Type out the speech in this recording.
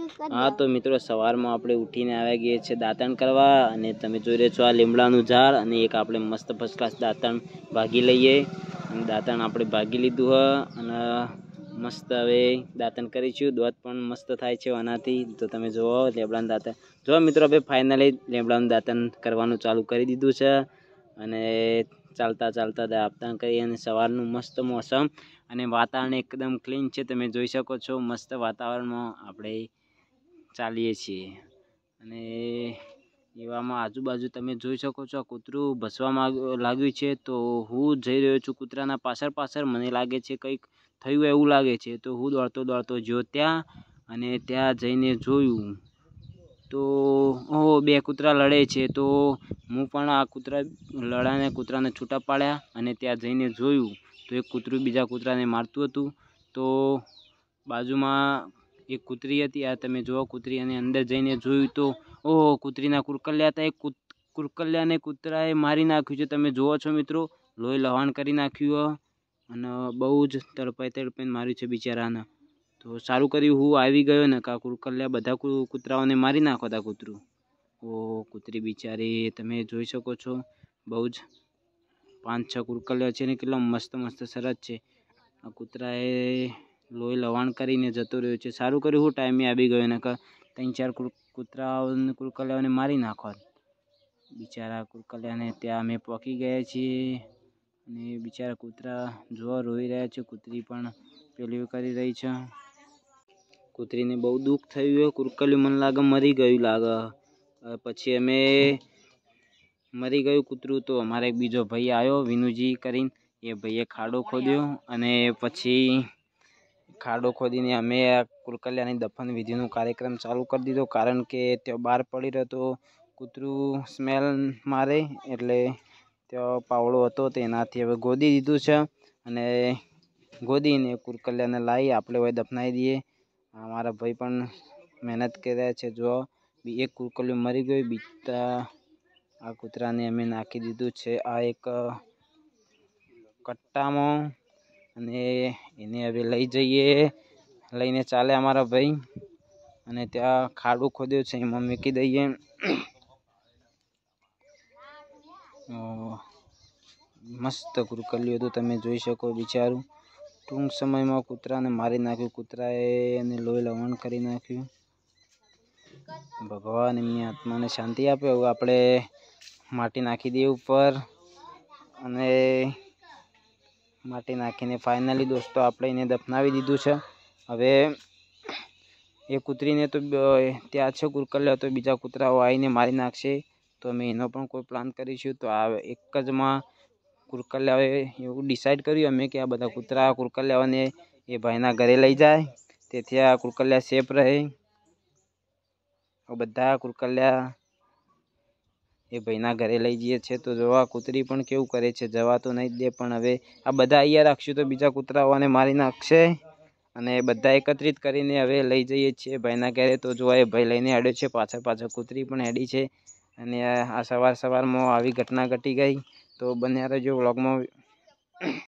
हाँ तो मित्रों सवार में આપણે ઉઠીને આવી ગયે છે દાંતણ કરવા અને તમે જોઈ રહ્યા છો આ લીમડાનું ઝાડ અને એક આપણે મસ્ત ફર્સ્ટ ક્લાસ દાંતણ ભાગી લઈએ અને દાંતણ આપણે ભાગી લીધું હ અને મસ્ત હવે દાંતણ કરીશું દોત પણ મસ્ત થાય છે આનાથી તો તમે જોવો લીમડાનું દાંતણ જો મિત્રો હવે ફાઇનલી લીમડાનું દાંતણ કરવાનું ચાલુ કરી દીધું છે અને ચાલતા ચાલતા દાંતણ કરી અને સવારનું મસ્ત મોસમ અને વાતાવરણ એકદમ ક્લીન છે તમે જોઈ શકો છો મસ્ત વાતાવરણમાં આપણે ચાલીએ છીએ અને એવામાં આજુબાજુ તમે જોઈ શકો છો કૂતરું ભસવા લાગ્યું છે તો હું જઈ રહ્યો છું કૂતરાના પાછળ પાછળ મને લાગે છે કંઈક થયું એવું લાગે છે તો હું દોડતો દોડતો જો ત્યાં અને ત્યાં જઈને જોયું તો ઓહો બે કૂતરા લડે છે તો હું પણ આ કૂતરા લડાને કૂતરાને છૂટા પાડ્યા અને ત્યાં જઈને જોયું તો એક કૂતરું બીજા કૂતરાને મારતું હતું તો બાજુમાં એક કૂતરી હતી આ તમે જુઓ કૂતરી અને અંદર જઈને જોયું તો ઓહો કૂતરીના કુરકલ્યા હતા એક કુરકલ્યાને કૂતરાએ મારી નાખ્યું છે તમે જુઓ છો મિત્રો લોહી લહાણ કરી નાખ્યું અને બહુ જ તડપાઈને માર્યું છે બિચારાને તો સારું કર્યું હું આવી ગયો ને કા કુરકલ્યા બધા કૂતરાઓને મારી નાખો તા કૂતરું ઓ કૂતરી બિચારી તમે જોઈ શકો છો બહુ જ 5-6 કુરકલ્યા છે ને કેટલા મસ્ત મસ્ત સરસ છે આ કૂતરાએ લોહી લવાણ કરીને જતો રહ્યો છે સારું કર્યું હું ટાઈમે આવી ગયો ને 3-4 કૂતરાઓને કુરકલ્યાઓને મારી નાખો બિચારા કુરકલ્યાને ત્યાં અમે પહોંચી ગયા છીએ અને બિચારા કૂતરા જોવા રોઈ રહ્યા છે કૂતરી પણ પેલી કરી રહી છે કૂતરીને બહુ દુઃખ થયું કુરકલ્યું મને લાગે મરી ગયું લાગે પછી અમે મરી ગયું કૂતરું તો અમારે એક બીજો ભાઈ આવ્યો વિનુજી કરીને એ ભાઈએ ખાડો ખોદ્યો અને પછી ખાડો ખોદીને અમે આ કુરકલ્યાની દફન વિધિનો કાર્યક્રમ ચાલુ કરી દીધો કારણ કે ત્યાં બહાર પડી રહ્યો તો કૂતરું સ્મેલ મારે એટલે ત્યાં પાવડો હતો તેનાથી હવે ગોદી દીધું છે અને ગોદીને કુરકલ્યાને લાવી આપણે હવે દફનાવી દઈએ અમારા ભાઈ પણ મહેનત કર્યા છે જો એક કુરકલ્યું મરી ગયું બીજા આ કૂતરાને અમે નાખી દીધું છે આ એક કટ્ટામાં અને એને હવે લઈ જઈએ લઈને ચાલે અમારા ભાઈ અને ત્યાં ખાડું ખોદ્યું છે એમાં મૂકી દઈએ મસ્ત કુરકલ્યું હતું તમે જોઈ શકો બિચારું ટૂંક સમયમાં કૂતરાને મારી નાખ્યું કૂતરાએ એને લોહી લવણ કરી નાખ્યું ભગવાન એમની આત્માને શાંતિ આપે હવે આપણે માટી નાખી દઈએ ઉપર અને માટી નાખીને ફાઇનલી દોસ્તો આપણે એને દફનાવી દીધું છે હવે એ કૂતરીને તો ત્યાં છે કુરકલ્યા તો બીજા કૂતરાઓ આવીને મારી નાખશે તો અમે એનો પણ કોઈ પ્લાન કરીશું તો આ એક જ માં કુરકલ્યાઓએ એવું ડિસાઈડ કર્યું અમે કે આ બધા કૂતરા કુરકલ્યાઓને એ ભાઈના ઘરે લઈ જાય તેથી આ કુરકલ્યા સેફ રહે બધા કુરકલ્યા એ ભાઈના ઘરે લઈ જઈએ છે તો જોવા કૂતરી પણ કેવું કરે છે જવા તો નહીં જ દે પણ હવે આ બધા અહીંયા રાખશું તો બીજા કૂતરાઓને મારી નાખશે અને બધા એકત્રિત કરીને હવે લઈ જઈએ છીએ ભાઈના ઘરે તો જોવા એ ભાઈ લઈને હેડ્યો છે પાછળ પાછળ કૂતરી પણ હેડી છે અને આ સવારમાં આવી ઘટના ઘટી ગઈ તો બન્યા રહેજો વ્લોગમાં